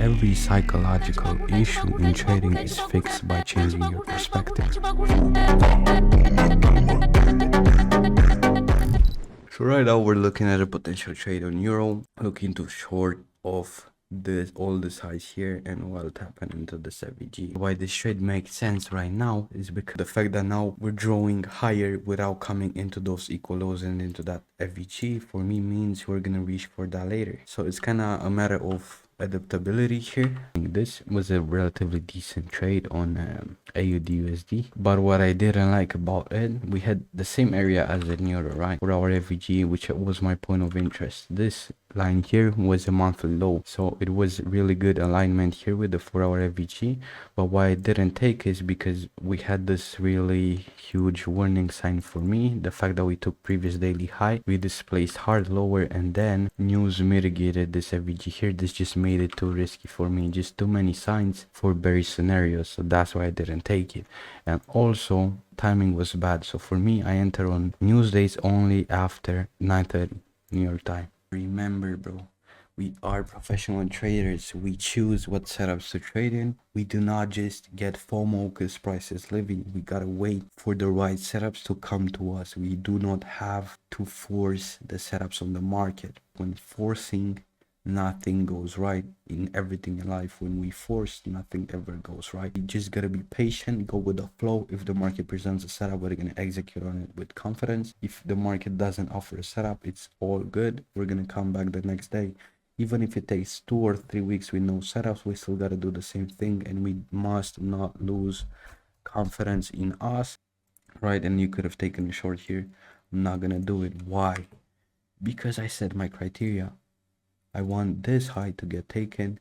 Every psychological issue in trading is fixed by changing your perspective. So right now we're looking at a potential trade on Euro, looking to short off this all the size here and what happened into the FVG. Why this trade makes sense right now is because the fact that now we're drawing higher without coming into those equal lows and into that FVG for me means we're gonna reach for that later. So it's kind of a matter of adaptability here. This was a relatively decent trade on AUD/USD, but what I didn't like about it, we had the same area as the Euro, right, for our FVG, which was my point of interest. This line here was a monthly low, so it was really good alignment here with the 4-hour FVG. But why I didn't take is because we had this really huge warning sign for me, the fact that we took previous daily high, we displaced hard lower, and then news mitigated this FVG here. This just made it too risky for me, just too many signs for bearish scenarios, so that's why I didn't take it. And also timing was bad, so for me I enter on news days only after 9:30 New York time. Remember, bro, we are professional traders. We choose what setups to trade in. We do not just get FOMO because price is living. We gotta wait for the right setups to come to us. We do not have to force the setups on the market. When forcing, nothing goes right in everything in life. When we force, nothing ever goes right. You just gotta be patient, go with the flow. If the market presents a setup, we're gonna execute on it with confidence. If the market doesn't offer a setup, it's all good. We're gonna come back the next day. Even if it takes 2 or 3 weeks with no setups, we still gotta do the same thing, and we must not lose confidence in us, right? And you could have taken a short here. I'm not gonna do it. Why? Because I set my criteria. I want this high to get taken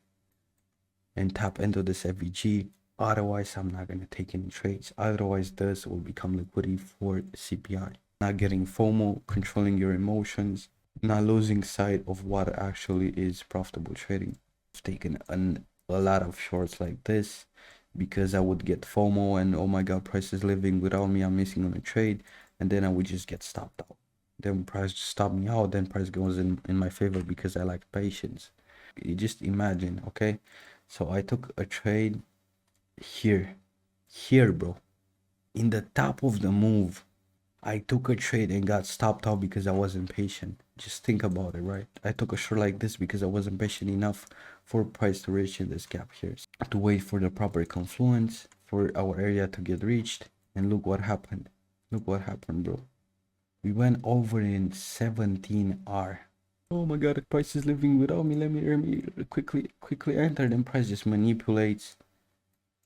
and tap into this FVG. Otherwise, I'm not going to take any trades. Otherwise, this will become liquidity for CPI. Not getting FOMO, controlling your emotions, not losing sight of what actually is profitable trading. I've taken a lot of shorts like this because I would get FOMO and, oh my God, price is living without me, I'm missing on a trade. And then I would just get stopped out. Then price just stop me out, then price goes in my favor because I like patience. You just imagine, okay? So I took a trade here, bro, in the top of the move. I took a trade and got stopped out because I wasn't patient. Just think about it, right? I took a short like this because I wasn't patient enough for price to reach in this gap here, to wait for the proper confluence for our area to get reached. And look what happened. Look what happened, bro. We went over in 17R. Oh my God, the price is living without me. Let me quickly enter. Then price just manipulates.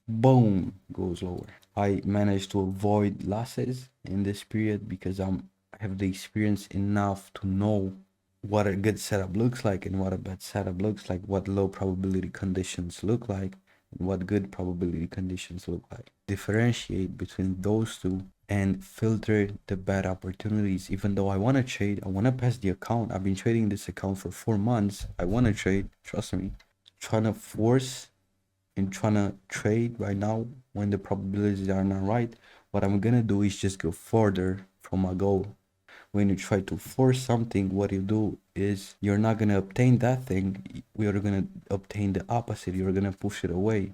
Boom, goes lower. I managed to avoid losses in this period because I have the experience enough to know what a good setup looks like and what a bad setup looks like, what low probability conditions look like, and what good probability conditions look like. Differentiate between those two and filter the bad opportunities. Even though I want to trade, I want to pass the account. I've been trading this account for 4 months. I want to trade, trust me. Trying to force and trying to trade right now when the probabilities are not right, what I'm gonna do is just go further from my goal. When you try to force something, what you do is you're not gonna obtain that thing. We are gonna obtain the opposite. You're gonna push it away.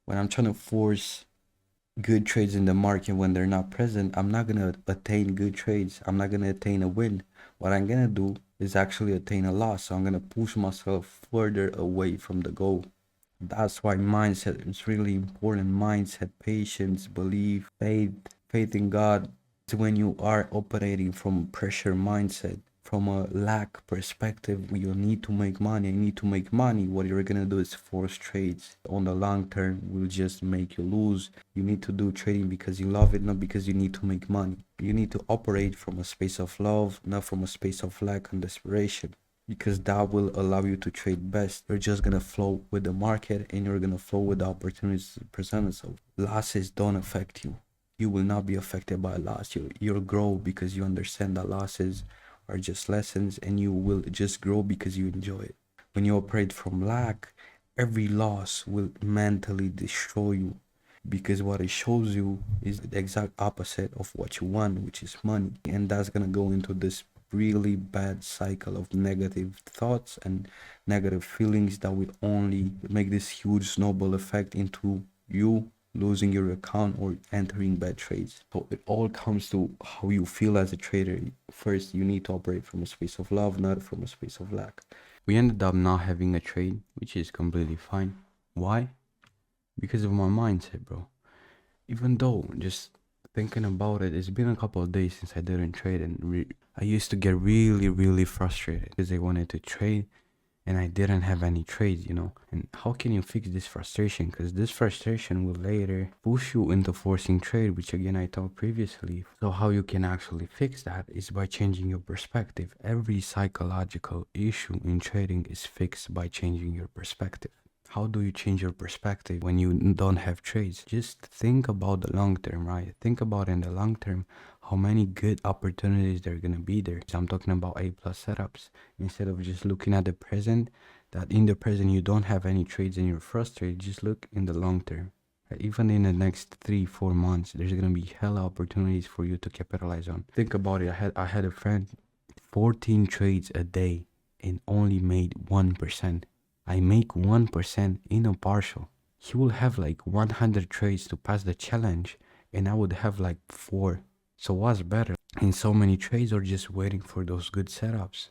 When I'm trying to force good trades in the market when they're not present, I'm not gonna attain good trades. I'm not gonna attain a win. What I'm gonna do is actually attain a loss. So I'm gonna push myself further away from the goal. That's why mindset is really important. Mindset, patience, belief, faith in God. It's when you are operating from pressure mindset, from a lack perspective, you need to make money. You need to make money. What you're gonna do is force trades. On the long term, will just make you lose. You need to do trading because you love it, not because you need to make money. You need to operate from a space of love, not from a space of lack and desperation, because that will allow you to trade best. You're just gonna flow with the market and you're gonna flow with the opportunities to present itself. Losses don't affect you. You will not be affected by a loss. You'll grow because you understand that losses are just lessons, and you will just grow because you enjoy it. When you operate from lack, every loss will mentally destroy you, because what it shows you is the exact opposite of what you want, which is money. And that's gonna go into this really bad cycle of negative thoughts and negative feelings that will only make this huge snowball effect into you losing your account or entering bad trades. So it all comes to how you feel as a trader. First, you need to operate from a space of love, not from a space of lack. We ended up not having a trade, which is completely fine. Why? Because of my mindset, bro. Even though, just thinking about it, it's been a couple of days since I didn't trade, and I used to get really frustrated because I wanted to trade and I didn't have any trades, you know. And how can you fix this frustration? Because this frustration will later push you into forcing trade, which again I talked previously. So how you can actually fix that is by changing your perspective. Every psychological issue in trading is fixed by changing your perspective. How do you change your perspective when you don't have trades? Just think about the long term, right? Think about in the long term how many good opportunities there are gonna be there. So I'm talking about A plus setups. Instead of just looking at the present, that in the present you don't have any trades and you're frustrated, just look in the long term. Even in the next 3-4 months, there's gonna be hella opportunities for you to capitalize on. Think about it. I had a friend, 14 trades a day and only made 1%. I make 1% in a partial. He will have like 100 trades to pass the challenge and I would have like 4. So what's better? And so many trades are just waiting for those good setups.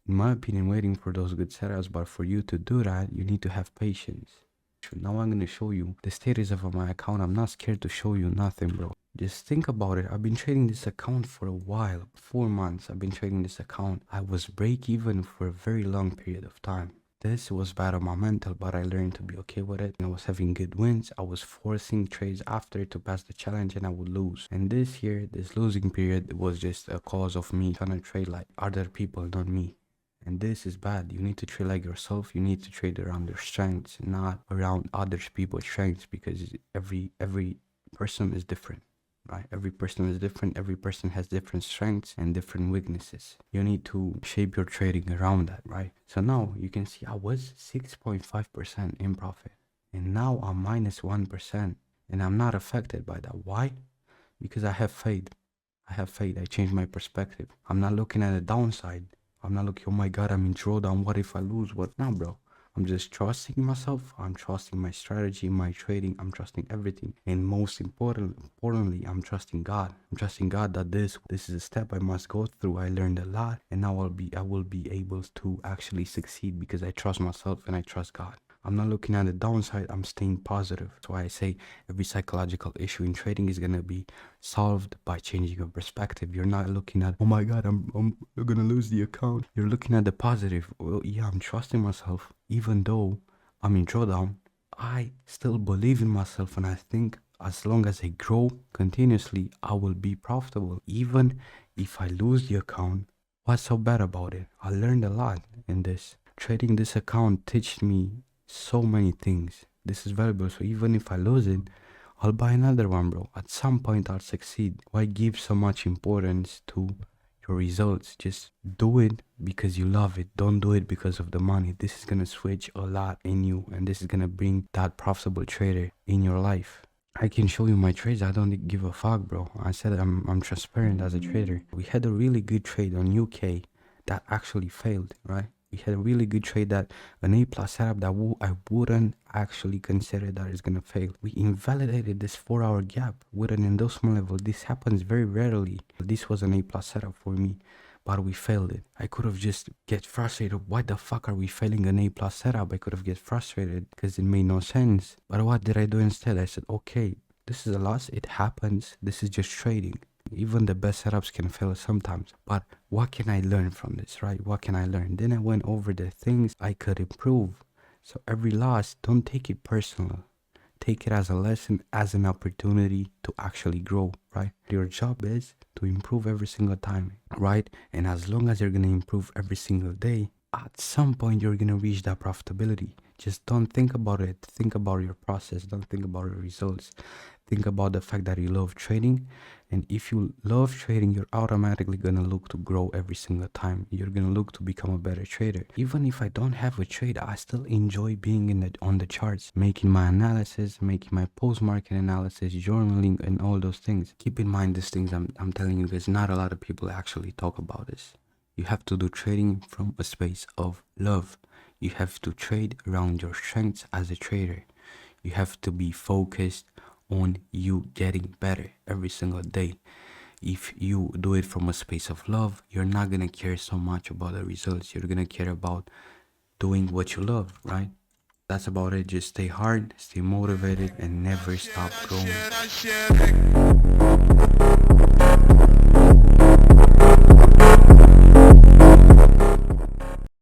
In my opinion, waiting for those good setups, but for you to do that, you need to have patience. Now I'm gonna show you the status of my account. I'm not scared to show you nothing, bro. Just think about it. I've been trading this account for a while. 4 months I've been trading this account. I was break even for a very long period of time. This was bad on my mental, but I learned to be okay with it. And I was having good wins. I was forcing trades after to pass the challenge and I would lose. And this year, this losing period was just a cause of me trying to trade like other people, not me. And this is bad. You need to trade like yourself. You need to trade around your strengths, not around other people's strengths, because every person is different. Right? Every person is different. Every person has different strengths and different weaknesses. You need to shape your trading around that, right? So now you can see I was 6.5% in profit and now I'm minus 1% and I'm not affected by that. Why? Because I have faith. I have faith. I changed my perspective. I'm not looking at the downside. I'm not looking, oh my God, I'm in drawdown. What if I lose? What? Now, bro. I'm just trusting myself. I'm trusting my strategy, my trading. I'm trusting everything. And most importantly, I'm trusting God. I'm trusting God that this is a step I must go through. I learned a lot and now I will be able to actually succeed because I trust myself and I trust God. I'm not looking at the downside. I'm staying positive. That's why I say every psychological issue in trading is going to be solved by changing your perspective. You're not looking at, oh my God, I'm going to lose the account. You're looking at the positive. Well, yeah, I'm trusting myself. Even though I'm in drawdown, I still believe in myself. And I think as long as I grow continuously, I will be profitable. Even if I lose the account, what's so bad about it? I learned a lot in this. Trading this account taught me so many things. This is valuable. So even if I lose it, I'll buy another one, bro. At some point I'll succeed. Why give so much importance to your results? Just do it because you love it. Don't do it because of the money. This is gonna switch a lot in you and this is gonna bring that profitable trader in your life. I can show you my trades. I don't give a fuck, bro. I said I'm transparent as a trader. We had a really good trade on UK that actually failed, right? We had a really good trade that an A plus setup that I wouldn't actually consider that is gonna fail. We invalidated this 4-hour gap with an endorsement level. This happens very rarely. This was an A plus setup for me, but we failed it. I could have just get frustrated. Why the fuck are we failing an A plus setup? I could have get frustrated because it made no sense. But what did I do instead? I said, okay, this is a loss. It happens. This is just trading. Even the best setups can fail sometimes, but what can I learn from this, right? What can I learn? Then I went over the things I could improve. So every loss, don't take it personal. Take it as a lesson, as an opportunity to actually grow, right? Your job is to improve every single time, right? And as long as you're going to improve every single day, at some point you're going to reach that profitability. Just don't think about it. Think about your process. Don't think about your results. Think about the fact that you love trading. And if you love trading, you're automatically going to look to grow every single time. You're going to look to become a better trader. Even if I don't have a trade, I still enjoy being on the charts, making my analysis, making my post-market analysis, journaling, and all those things. Keep in mind these things I'm telling you, because not a lot of people actually talk about this. You have to do trading from a space of love. You have to trade around your strengths as a trader. You have to be focused on you getting better every single day. If you do it from a space of love, you're not gonna care so much about the results. You're gonna care about doing what you love, right? That's about it. Just stay hard, stay motivated, and never stop growing.